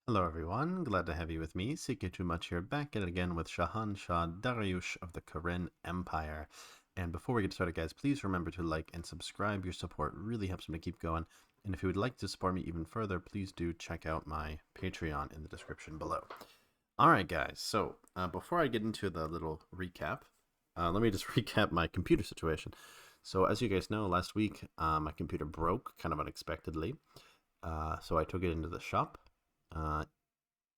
Hello everyone, glad to have you with me, CK2 Much here, back at it again with Shahanshah Dariush of the Karen Empire. And before we get started guys, please remember to like and subscribe. Your support really helps me to keep going. And if you would like to support me even further, please do check out my Patreon in the description below. Alright guys, so before I get into the little recap, let me just recap my computer situation. So as you guys know, last week my computer broke kind of unexpectedly. So I took it into the shop. Uh,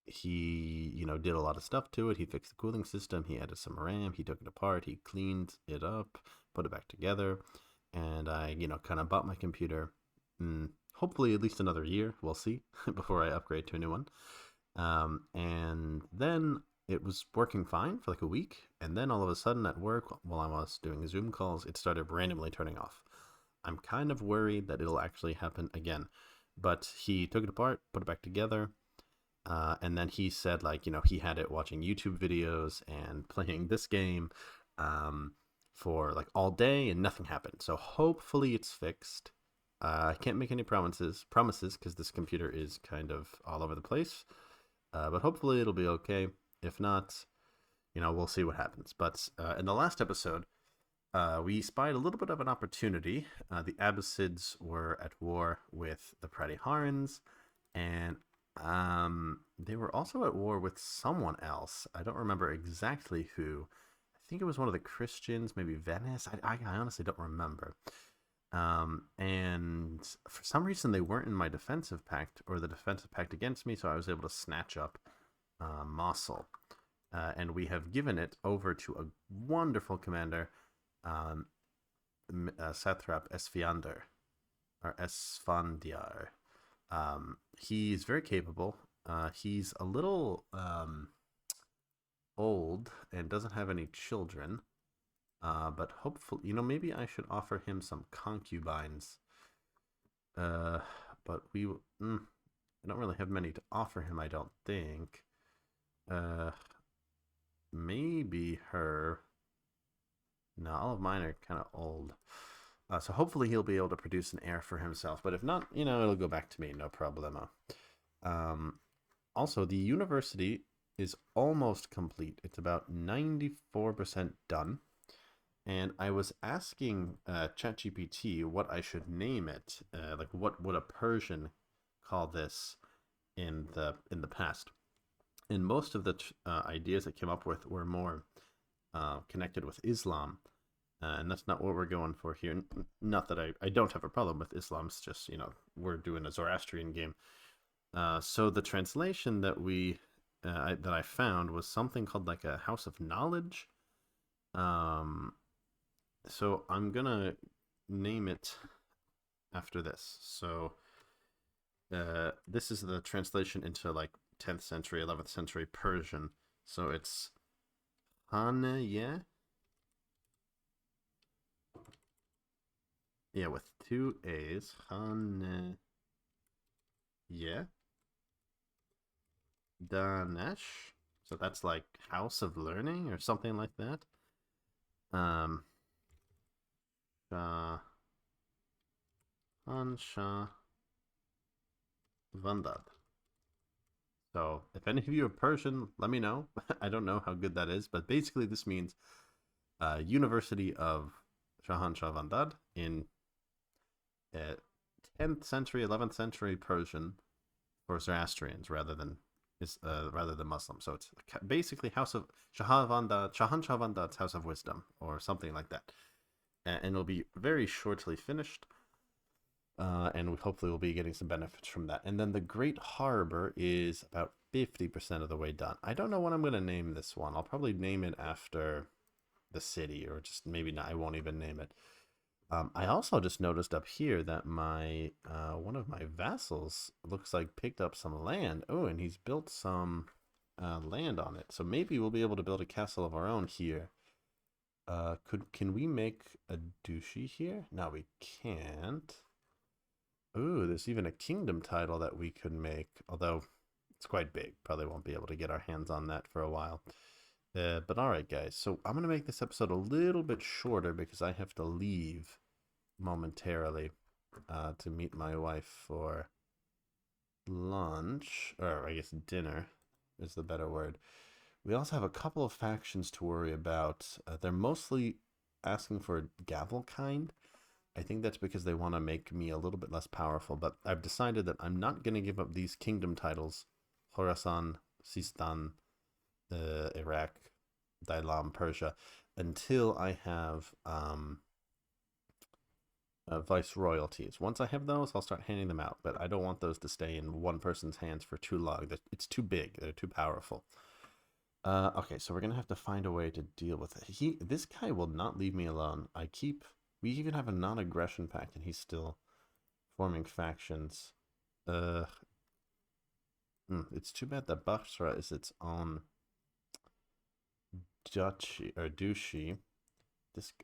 he, did a lot of stuff to it. He fixed the cooling system. He added some RAM. He took it apart. He cleaned it up, put it back together. And I, kind of bought my computer. Hopefully at least another year. We'll see before I upgrade to a new one. And then it was working fine for like a week. And then all of a sudden at work, while I was doing Zoom calls, it started randomly turning off. I'm kind of worried that it'll actually happen again. But he took it apart, put it back together, and then he said, like, he had it watching YouTube videos and playing this game for like all day, and nothing happened. So hopefully it's fixed. I can't make any promises because this computer is kind of all over the place. But hopefully it'll be okay. If not, we'll see what happens. But in the last episode, we spied a little bit of an opportunity. The Abbasids were at war with the Pratyharans, and they were also at war with someone else. I don't remember exactly who. I think it was one of the Christians, maybe Venice. I honestly don't remember. And for some reason, they weren't in my defensive pact or the defensive pact against me, so I was able to snatch up Mosul. And we have given it over to a wonderful commander, Satrap Esfiander, or Esfandiar. He's very capable. He's a little old and doesn't have any children. But hopefully, maybe I should offer him some concubines. But I don't really have many to offer him, I don't think. Maybe her. No, all of mine are kind of old. So hopefully he'll be able to produce an heir for himself. But if not, it'll go back to me, no problemo. Also, the university is almost complete. It's about 94% done. And I was asking ChatGPT what I should name it. Like, what would a Persian call this in the past? And most of the ideas I came up with were more connected with Islam. And that's not what we're going for here. Not that I don't have a problem with Islam. It's just, we're doing a Zoroastrian game. So the translation that I found was something called like a House of Knowledge. So I'm gonna name it after this. So this is the translation into like 10th century, 11th century Persian. So it's Haneye. Yeah, with two A's. Haneye. Danesh. So that's like House of Learning or something like that. Shahanshah Vandad. So if any of you are Persian, let me know. I don't know how good that is, but basically this means University of Shahanshah Vandad in 10th century, 11th century Persian for Zoroastrians rather than Muslim. So it's basically House of Shahanshah Vandad's House of Wisdom or something like that. And it'll be very shortly finished. And we hopefully will be getting some benefits from that. And then the Great Harbor is about 50% of the way done. I don't know what I'm going to name this one. I'll probably name it after the city, or just maybe not. I won't even name it. I also just noticed up here that my one of my vassals looks like picked up some land. Oh, and he's built some land on it. So maybe we'll be able to build a castle of our own here. Can we make a duchy here? No, we can't. Ooh, there's even a kingdom title that we could make, although it's quite big. Probably won't be able to get our hands on that for a while. But alright guys, so I'm going to make this episode a little bit shorter because I have to leave momentarily to meet my wife for lunch, or I guess dinner is the better word. We also have a couple of factions to worry about. They're mostly asking for gavel kind. I think that's because they want to make me a little bit less powerful, but I've decided that I'm not going to give up these kingdom titles, Khorasan, Sistan, Iraq, Dailam, Persia, until I have vice royalties. Once I have those, I'll start handing them out, but I don't want those to stay in one person's hands for too long. It's too big. They're too powerful. Okay, so we're gonna have to find a way to deal with it. This guy will not leave me alone. We even have a non-aggression pact, and he's still forming factions. It's too bad that Basra is its own duchy or duchy.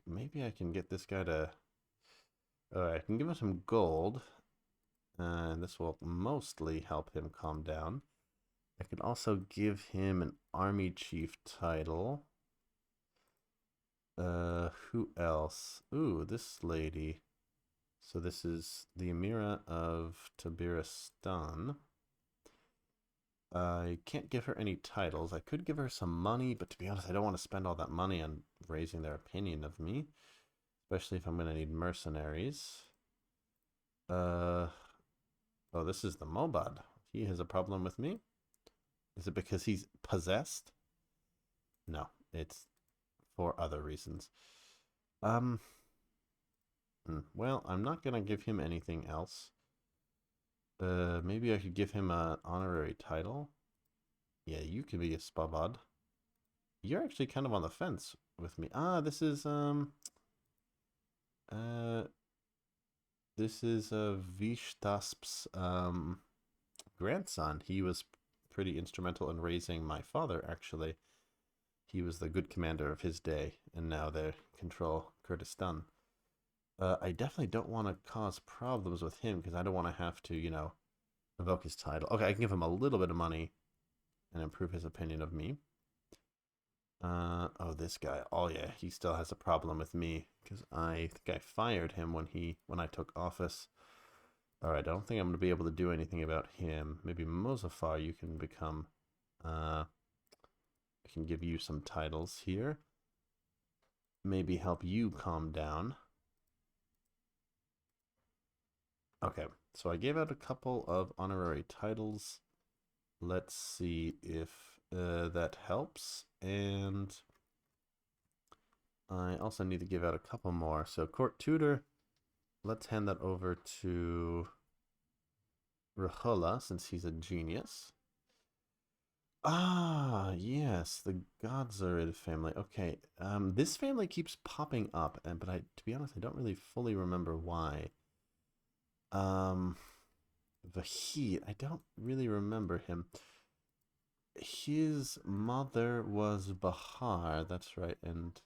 Maybe I can get this guy to. I can give him some gold, and this will mostly help him calm down. I could also give him an army chief title. Who else? Ooh, this lady. So this is the Amira of Tabaristan. I can't give her any titles. I could give her some money, but to be honest, I don't want to spend all that money on raising their opinion of me, especially if I'm going to need mercenaries. Oh, this is the Mobad. He has a problem with me. Is it because he's possessed? No, it's for other reasons. Well, I'm not gonna give him anything else. Maybe I could give him an honorary title. Yeah, you could be a Spabad. You're actually kind of on the fence with me. This is Vishtasp's grandson. He was pretty instrumental in raising my father, actually. He was the good commander of his day, and now they control Kurdistan. I definitely don't want to cause problems with him, because I don't want to have to, invoke his title. Okay, I can give him a little bit of money and improve his opinion of me. Oh, this guy. Oh, yeah, he still has a problem with me, because I think I fired him when I took office. Alright, I don't think I'm going to be able to do anything about him. Maybe Mozafar, you can become... I can give you some titles here. Maybe help you calm down. Okay, so I gave out a couple of honorary titles. Let's see if that helps. And I also need to give out a couple more. So court tutor, let's hand that over to Rahola, since he's a genius. Yes, the Godzarid family. Okay, this family keeps popping up, but to be honest, I don't really fully remember why. Vahid, I don't really remember him. His mother was Bahar, that's right, and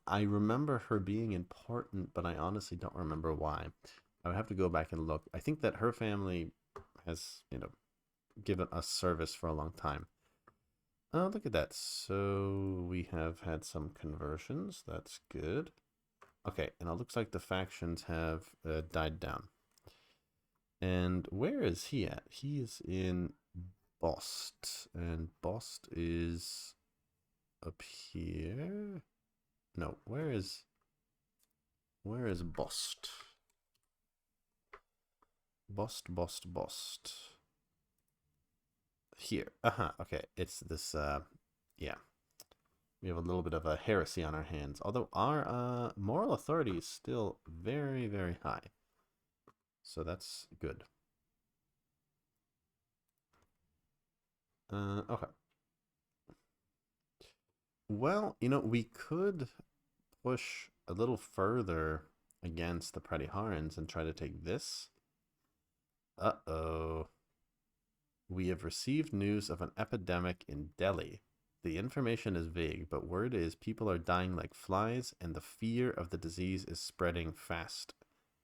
I remember her being important, but I honestly don't remember why. I would have to go back and look. I think that her family has, given us service for a long time. Oh, look at that. So we have had some conversions. That's good. Okay, and it looks like the factions have died down. And where is he at? He is in Bost. And Bost is up here. No, where is Bost? Bost. Here. Okay. It's this, yeah. We have a little bit of a heresy on our hands. Although our moral authority is still very, very high. So that's good. Okay. Well, we could push a little further against the Pratiharans and try to take this. Uh-oh. We have received news of an epidemic in Delhi. The information is vague, but word is people are dying like flies, and the fear of the disease is spreading fast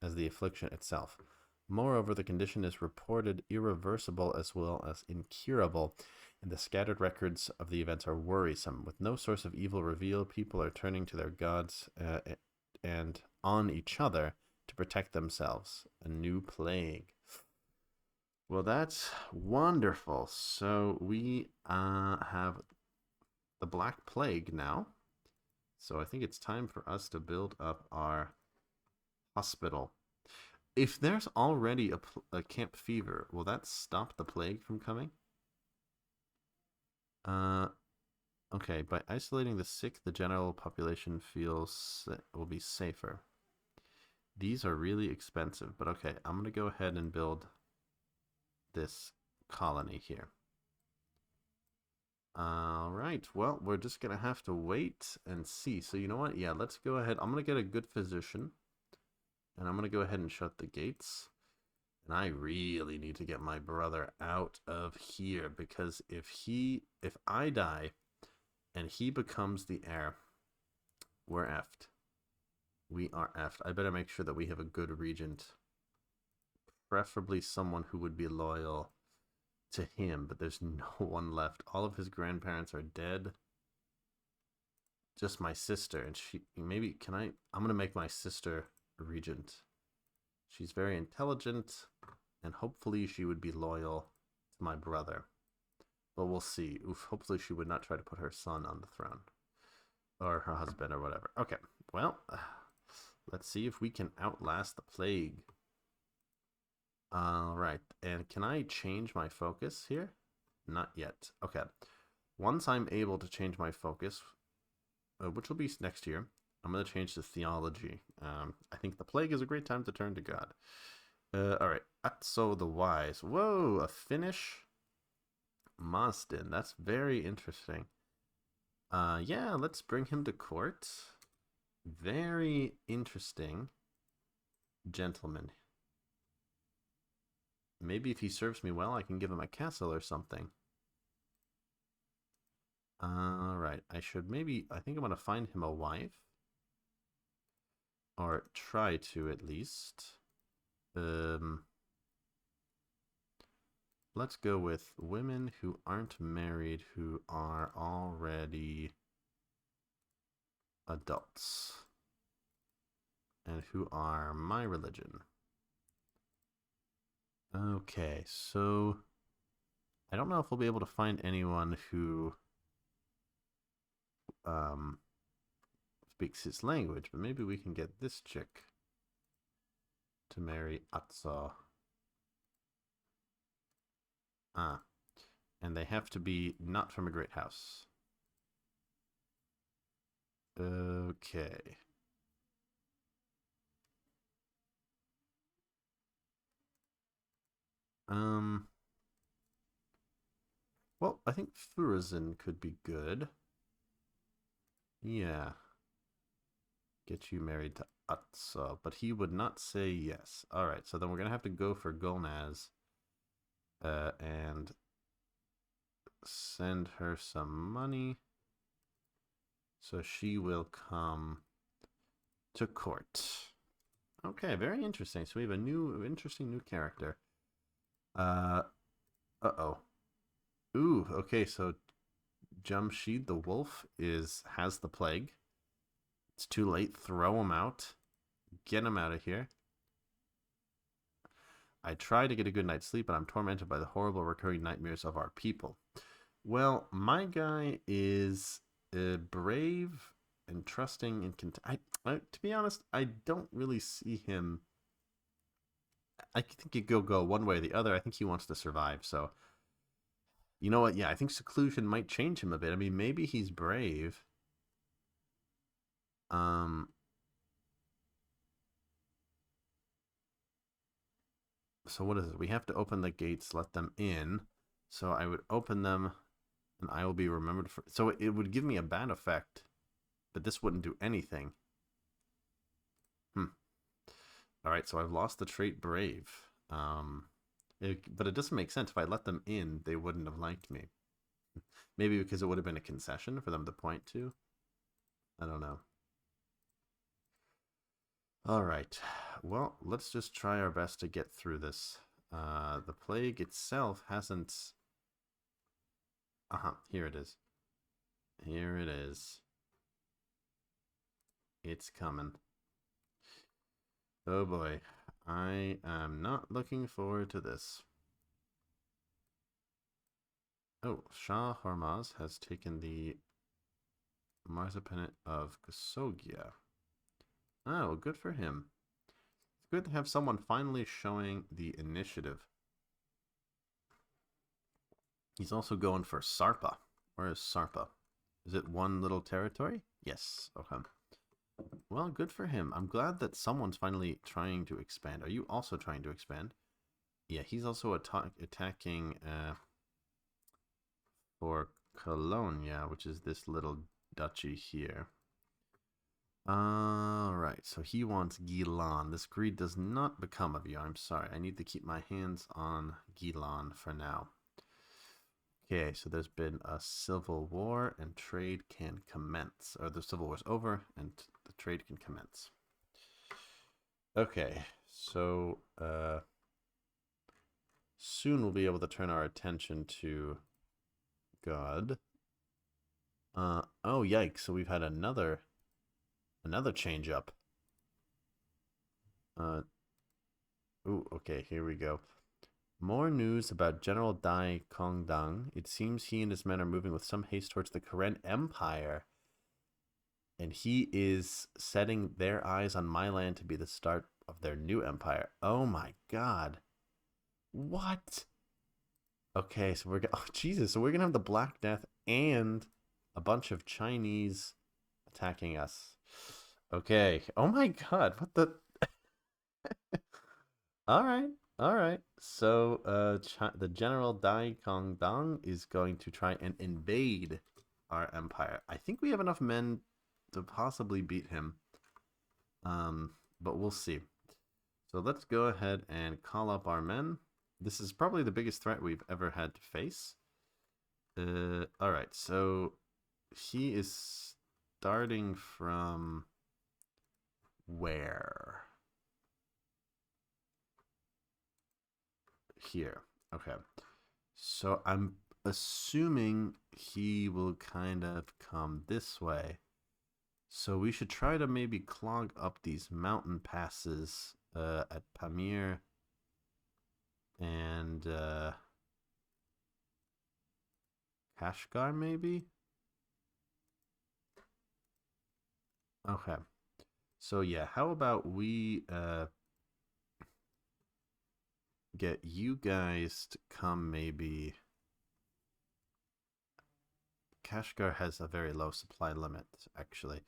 as the affliction itself. Moreover, the condition is reported irreversible as well as incurable, and the scattered records of the events are worrisome. With no source of evil revealed, people are turning to their gods and on each other to protect themselves. A new plague. Well, that's wonderful. So we have the Black Plague now. So I think it's time for us to build up our hospital. If there's already a camp fever, will that stop the plague from coming? Uh, okay. By isolating the sick, the general population will be safer. These are really expensive, but okay. I'm gonna go ahead and build this colony here. All right. Well, we're just gonna have to wait and see. So you know what? Yeah, let's go ahead. I'm gonna get a good physician, and I'm gonna go ahead and shut the gates. And I really need to get my brother out of here because if I die and he becomes the heir, we're effed. We are effed. I better make sure that we have a good regent, preferably someone who would be loyal to him, but there's no one left. All of his grandparents are dead. Just my sister, and I'm gonna make my sister regent. She's very intelligent, and hopefully she would be loyal to my brother. But we'll see. Oof, hopefully she would not try to put her son on the throne. Or her husband or whatever. Okay, well, let's see if we can outlast the plague. Alright, and can I change my focus here? Not yet. Okay. Once I'm able to change my focus, which will be next year, I'm going to change to theology. I think the plague is a great time to turn to God. Alright, Atso the Wise. Whoa, a Finnish Mazden. That's very interesting. Yeah, let's bring him to court. Very interesting gentleman. Maybe if he serves me well, I can give him a castle or something. Alright, I think I'm going to find him a wife. Or try to, at least. Let's go with women who aren't married, who are already adults. And who are my religion. Okay, so I don't know if we'll be able to find anyone who speaks his language, but maybe we can get this chick to marry Atso. And they have to be not from a great house. Okay. Well, I think Thurazin could be good. Yeah. Get you married to Atso, but he would not say yes. Alright, so then we're going to have to go for Golnaz. And send her some money. So she will come to court. Okay, very interesting. So we have a interesting new character. Uh-oh. Ooh, okay, so Jamshid the Wolf has the plague. It's too late. Throw him out. Get him out of here. I try to get a good night's sleep, but I'm tormented by the horrible recurring nightmares of our people. Well, my guy is brave and trusting and to be honest, I don't really see him. I think he could go one way or the other. I think he wants to survive. So, you know what? Yeah, I think seclusion might change him a bit. I mean, maybe he's brave. So what is it? We have to open the gates, let them in. So I would open them, and I will be remembered for. So it would give me a bad effect, but this wouldn't do anything. All right, so I've lost the trait brave. But it doesn't make sense. If I let them in, they wouldn't have liked me. Maybe because it would have been a concession for them to point to. I don't know. All right. Well, let's just try our best to get through this. The plague itself hasn't. Here it is. Here it is. It's coming. Oh boy. I am not looking forward to this. Oh, Shah Hormaz has taken the Marzipanate of Kasogia. Oh, good for him. It's good to have someone finally showing the initiative. He's also going for Sarpa. Where is Sarpa? Is it one little territory? Yes. Okay. Well, good for him. I'm glad that someone's finally trying to expand. Are you also trying to expand? Yeah, he's also attacking for Colonia, which is this little duchy here. Alright, so he wants Gilan. This greed does not become of you. I'm sorry. I need to keep my hands on Gilan for now. Okay, so there's been a civil war and trade can commence. Or the civil war's over and the trade can commence. Okay, so soon we'll be able to turn our attention to God. Oh, yikes. So we've had another change up. Ooh, okay, here we go. More news about General Dai Kongdang. It seems he and his men are moving with some haste towards the Karen Empire. And he is setting their eyes on my land to be the start of their new empire. Oh my god. What? Okay, so we're oh Jesus, so we're gonna have the Black Death and a bunch of Chinese attacking us. Okay. Oh my god, what the Alright. Alright. So the General Dai Kongdang is going to try and invade our empire. I think we have enough men to possibly beat him. But we'll see. So let's go ahead and call up our men. This is probably the biggest threat we've ever had to face. Alright, so he is starting from where? Here. Okay. So I'm assuming he will kind of come this way. So we should try to maybe clog up these mountain passes at Pamir and Kashgar maybe? Okay. So yeah, how about we get you guys to come maybe. Kashgar has a very low supply limit, actually.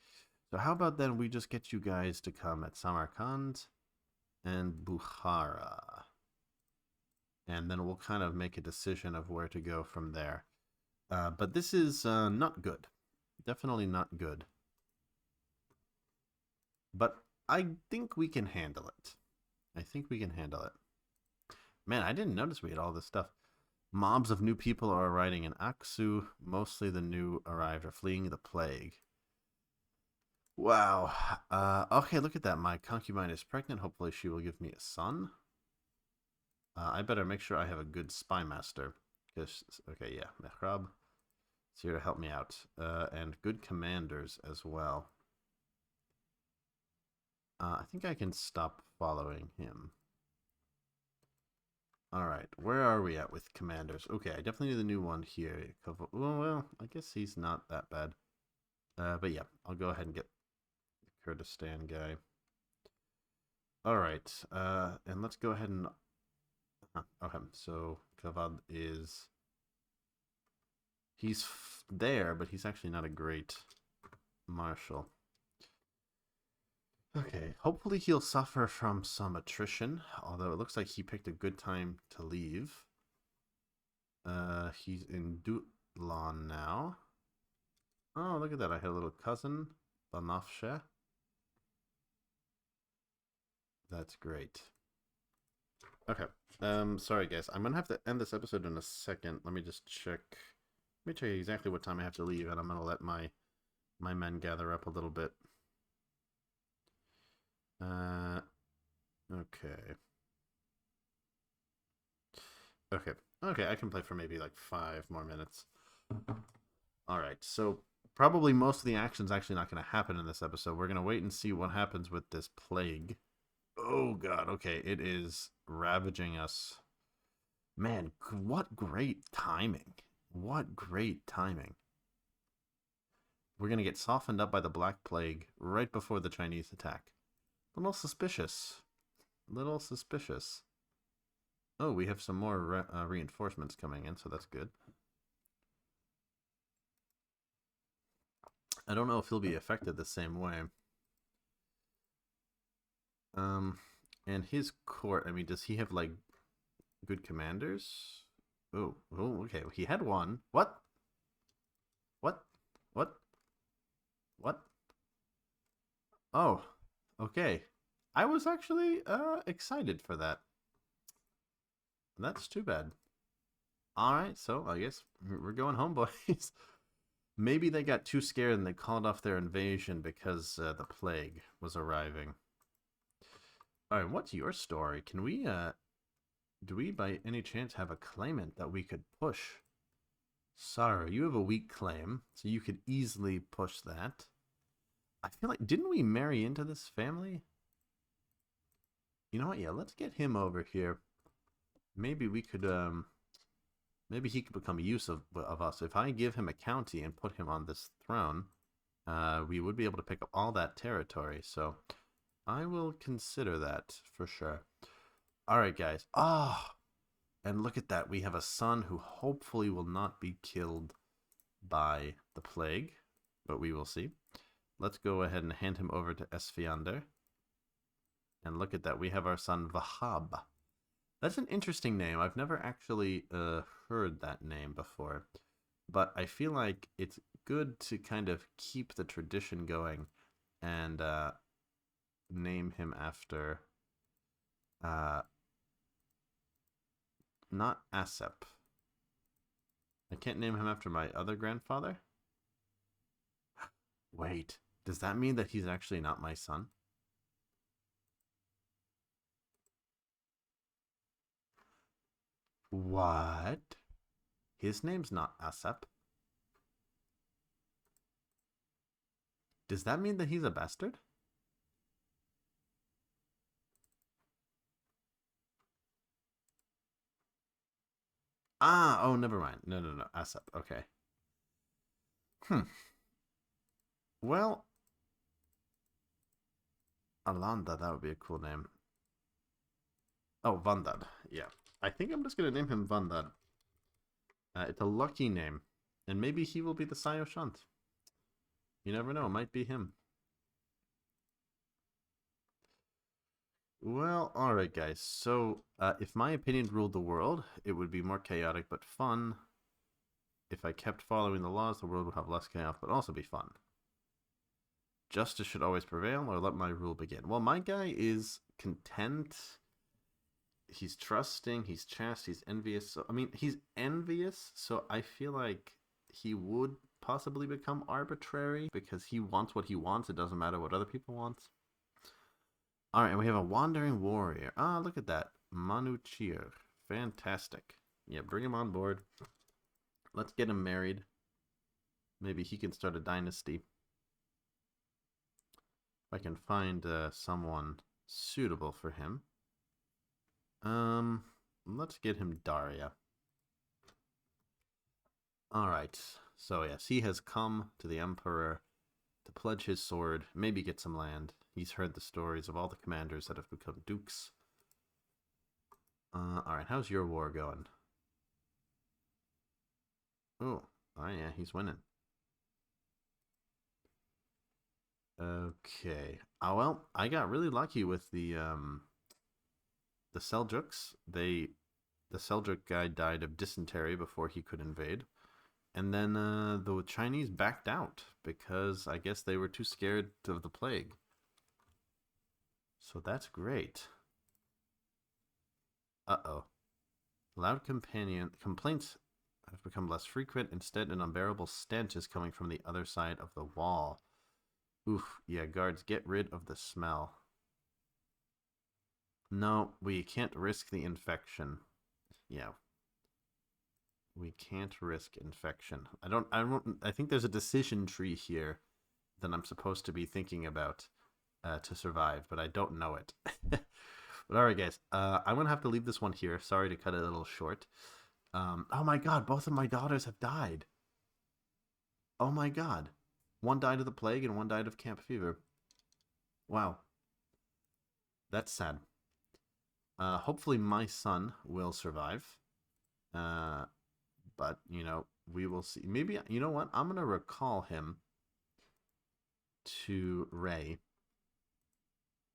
So how about then we just get you guys to come at Samarkand and Bukhara. And then we'll kind of make a decision of where to go from there. But this is not good. Definitely not good. But I think we can handle it. I think we can handle it. Man, I didn't notice we had all this stuff. Mobs of new people are arriving in Aksu. Mostly the new arrived are fleeing the plague. Wow. Okay, look at that. My concubine is pregnant. Hopefully she will give me a son. I better make sure I have a good spy master. Okay, yeah. Mehrab is here to help me out. And good commanders as well. I think I can stop following him. Alright, where are we at with commanders? Okay, I definitely need the new one here. Well, I guess he's not that bad. But yeah, I'll go ahead and get the Kurdistan guy. Alright, and let's go ahead and... okay, so Kavad is... He's there, but he's actually not a great marshal. Okay, hopefully he'll suffer from some attrition, although it looks like he picked a good time to leave. He's in Dutlan now. Oh, look at that, I had a little cousin, Banafshe. That's great. Okay, sorry guys, I'm gonna have to end this episode in a second. Let me just check. Let me tell you exactly what time I have to leave, and I'm gonna let my men gather up a little bit. Okay. Okay, I can play for maybe like 5 more minutes. Alright, so probably most of the action's actually not going to happen in this episode. We're going to wait and see what happens with this plague. Oh god, okay, it is ravaging us. Man, what great timing. What great timing. We're going to get softened up by the Black Plague right before the Chinese attack. A little suspicious. Little suspicious. Oh, we have some more reinforcements coming in, so that's good. I don't know if he'll be affected the same way. And his court, I mean, does he have, like, good commanders? Oh, okay. He had one. What? What? What? What? Oh, okay. I was actually excited for that. That's too bad. Alright, so I guess we're going home, boys. Maybe they got too scared and they called off their invasion because the plague was arriving. Alright, what's your story? Can we, do we by any chance have a claimant that we could push? Sorry, you have a weak claim, so you could easily push that. I feel like, didn't we marry into this family? You know what, yeah, let's get him over here. Maybe we could, maybe he could become use of us. If I give him a county and put him on this throne, we would be able to pick up all that territory, so I will consider that for sure. Alright, guys. Ah! Oh, and look at that. We have a son who hopefully will not be killed by the plague, but we will see. Let's go ahead and hand him over to Esfiander. And look at that. We have our son Vahab. That's an interesting name. I've never actually heard that name before. But I feel like it's good to kind of keep the tradition going and name him after not Asep. I can't name him after my other grandfather? Wait, does that mean that he's actually not my son? What? His name's not Asep. Does that mean that he's a bastard? Ah, oh, never mind. No, Asep. Okay. Well, Alanda, that would be a cool name. Oh, Vandad. Yeah. I think I'm just going to name him Vandad. It's a lucky name. And maybe he will be the Saoshyant. You never know. It might be him. Well, alright, guys. So, if my opinion ruled the world, it would be more chaotic but fun. If I kept following the laws, the world would have less chaos but also be fun. Justice should always prevail, or let my rule begin. Well, my guy is content. He's trusting, he's chaste, he's envious. So, I mean, he's envious, so I feel like he would possibly become arbitrary because he wants what he wants. It doesn't matter what other people want. Alright, and we have a wandering warrior. Ah, look at that. Manuchir. Fantastic. Yeah, bring him on board. Let's get him married. Maybe he can start a dynasty. If I can find someone suitable for him. Let's get him Daria. Alright, so yes, he has come to the Emperor to pledge his sword, maybe get some land. He's heard the stories of all the commanders that have become dukes. Alright, how's your war going? Oh yeah, he's winning. Okay. Oh well, I got really lucky with the Seljuks. The Seljuk guy died of dysentery before he could invade. And then the Chinese backed out because I guess they were too scared of the plague. So that's great. Uh-oh. Loud complaints have become less frequent. Instead, an unbearable stench is coming from the other side of the wall. Oof, yeah, guards, get rid of the smell. No, we can't risk the infection. Yeah. We can't risk infection. I think there's a decision tree here that I'm supposed to be thinking about to survive, but I don't know it. But alright, guys, I'm going to have to leave this one here. Sorry to cut it a little short. Oh my god, both of my daughters have died. Oh my god. One died of the plague and one died of camp fever. Wow, that's sad. Hopefully my son will survive. Uh, but, you know, we will see. Maybe, you know what? I'm going to recall him to Ray.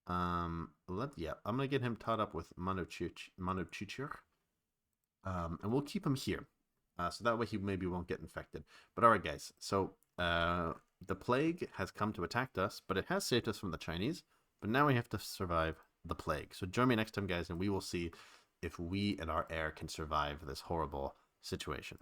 Yeah, I'm going to get him taught up with Monochichir. And we'll keep him here. So that way he maybe won't get infected. But alright, guys. So, the plague has come to attack us, but it has saved us from the Chinese. But now we have to survive the plague. So join me next time, guys, and we will see if we and our heir can survive this horrible situation.